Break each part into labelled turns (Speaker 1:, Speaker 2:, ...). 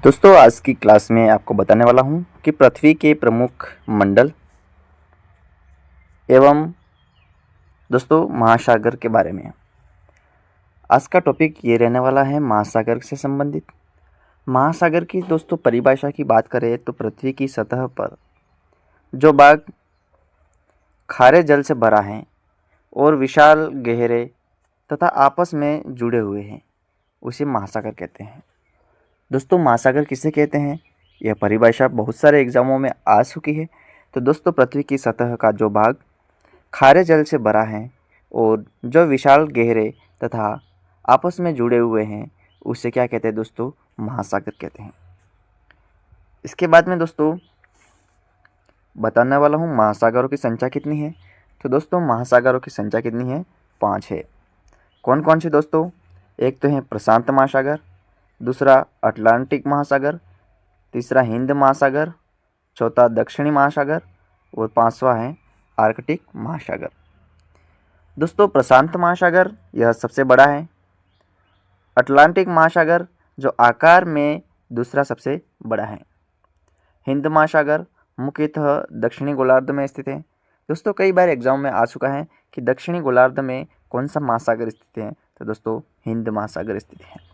Speaker 1: दोस्तों आज की क्लास में आपको बताने वाला हूँ कि पृथ्वी के प्रमुख मंडल एवं दोस्तों महासागर के बारे में। आज का टॉपिक ये रहने वाला है महासागर से संबंधित। महासागर की दोस्तों परिभाषा की बात करें तो पृथ्वी की सतह पर जो भाग खारे जल से भरा है और विशाल गहरे तथा आपस में जुड़े हुए हैं उसे महासागर कहते हैं। दोस्तों महासागर किसे कहते हैं, यह परिभाषा बहुत सारे एग्जामों में आ चुकी है। तो दोस्तों पृथ्वी की सतह का जो भाग खारे जल से भरा है और जो विशाल गहरे तथा आपस में जुड़े हुए हैं उसे क्या कहते हैं दोस्तों, महासागर कहते हैं। इसके बाद में दोस्तों बताने वाला हूँ महासागरों की संख्या कितनी है। तो दोस्तों महासागरों की संख्या कितनी है, 5 है। कौन कौन से दोस्तों, एक तो है प्रशांत महासागर, दूसरा अटलांटिक महासागर, तीसरा हिंद महासागर, चौथा दक्षिणी महासागर और पांचवा है आर्कटिक महासागर। दोस्तों प्रशांत महासागर यह सबसे बड़ा है। अटलांटिक महासागर जो आकार में दूसरा सबसे बड़ा है। हिंद महासागर मुख्यतः दक्षिणी गोलार्ध में स्थित है। दोस्तों कई बार एग्जाम में आ चुका है कि दक्षिणी गोलार्ध में कौन सा महासागर स्थित है, तो दोस्तों हिंद महासागर स्थित है।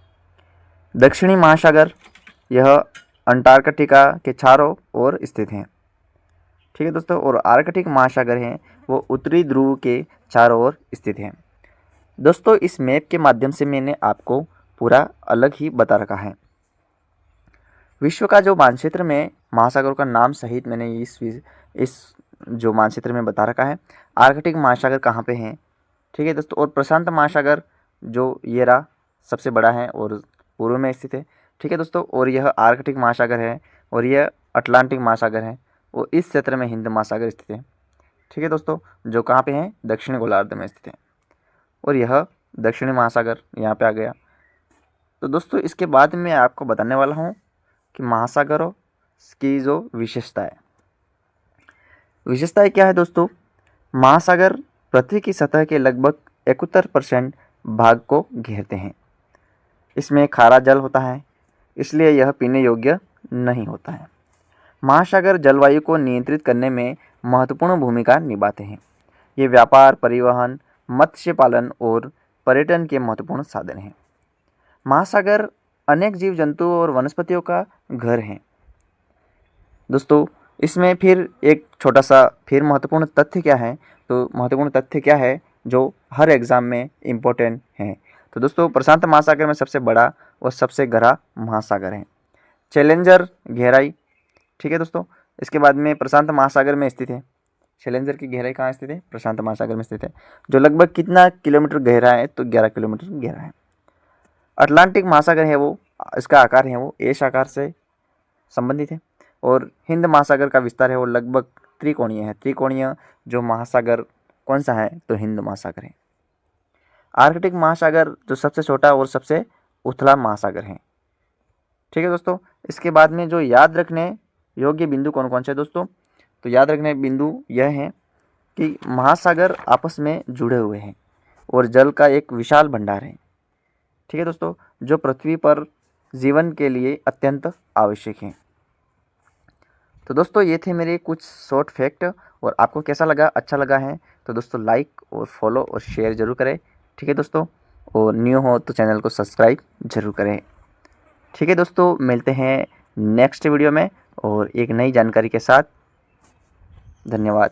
Speaker 1: दक्षिणी महासागर यह अंटार्कटिका के चारों ओर स्थित है, ठीक है दोस्तों। और आर्कटिक महासागर है वो उत्तरी ध्रुव के चारों ओर स्थित है। दोस्तों इस मैप के माध्यम से मैंने आपको पूरा अलग ही बता रखा है। विश्व का जो मानचित्र में महासागरों का नाम सहित मैंने इस जो मानचित्र में बता रखा है। आर्कटिक महासागर कहाँ पे है, ठीक है दोस्तों। और प्रशांत महासागर जो ये रहा सबसे बड़ा है और पूर्व में स्थित है, ठीक है दोस्तों। और यह आर्कटिक महासागर है और यह अटलांटिक महासागर है और इस क्षेत्र में हिंद महासागर स्थित है, ठीक है दोस्तों, जो कहाँ पे है, दक्षिण गोलार्ध में स्थित है। और यह दक्षिणी महासागर यहाँ पे आ गया। तो दोस्तों इसके बाद मैं आपको बताने वाला हूँ कि महासागरों की जो विशेषताएं क्या है दोस्तों। महासागर पृथ्वी की सतह के लगभग 71% भाग को घेरते हैं। इसमें खारा जल होता है, इसलिए यह पीने योग्य नहीं होता है। महासागर जलवायु को नियंत्रित करने में महत्वपूर्ण भूमिका निभाते हैं। ये व्यापार, परिवहन, मत्स्य पालन और पर्यटन के महत्वपूर्ण साधन हैं। महासागर अनेक जीव जंतु और वनस्पतियों का घर है। दोस्तों इसमें फिर एक छोटा सा फिर महत्वपूर्ण तथ्य क्या है, तो महत्वपूर्ण तथ्य क्या है जो हर एग्ज़ाम में इम्पोर्टेंट है। तो दोस्तों प्रशांत महासागर में सबसे बड़ा और सबसे गहरा महासागर है चैलेंजर गहराई, ठीक है दोस्तों। इसके बाद में प्रशांत महासागर में स्थित है। चैलेंजर की गहराई कहाँ स्थित है, प्रशांत महासागर में स्थित है, जो लगभग कितना किलोमीटर गहरा है, तो 11 किलोमीटर गहरा है। अटलांटिक महासागर है वो, इसका आकार है वो एस आकार से संबंधित है। और हिंद महासागर का विस्तार है वो लगभग त्रिकोणीय है। त्रिकोणीय जो महासागर कौन सा है, तो हिंद महासागर है। आर्कटिक महासागर जो सबसे छोटा और सबसे उथला महासागर है, ठीक है दोस्तों। इसके बाद में जो याद रखने योग्य बिंदु कौन कौन से दोस्तों, तो याद रखने बिंदु यह है कि महासागर आपस में जुड़े हुए हैं और जल का एक विशाल भंडार है, ठीक है दोस्तों, जो पृथ्वी पर जीवन के लिए अत्यंत आवश्यक है। तो दोस्तों ये थे मेरे कुछ शॉर्ट फैक्ट, और आपको कैसा लगा, अच्छा लगा है तो दोस्तों लाइक और फॉलो और शेयर जरूर करें, ठीक है दोस्तों। और न्यू हो तो चैनल को सब्सक्राइब जरूर करें, ठीक है दोस्तों। मिलते हैं नेक्स्ट वीडियो में और एक नई जानकारी के साथ। धन्यवाद।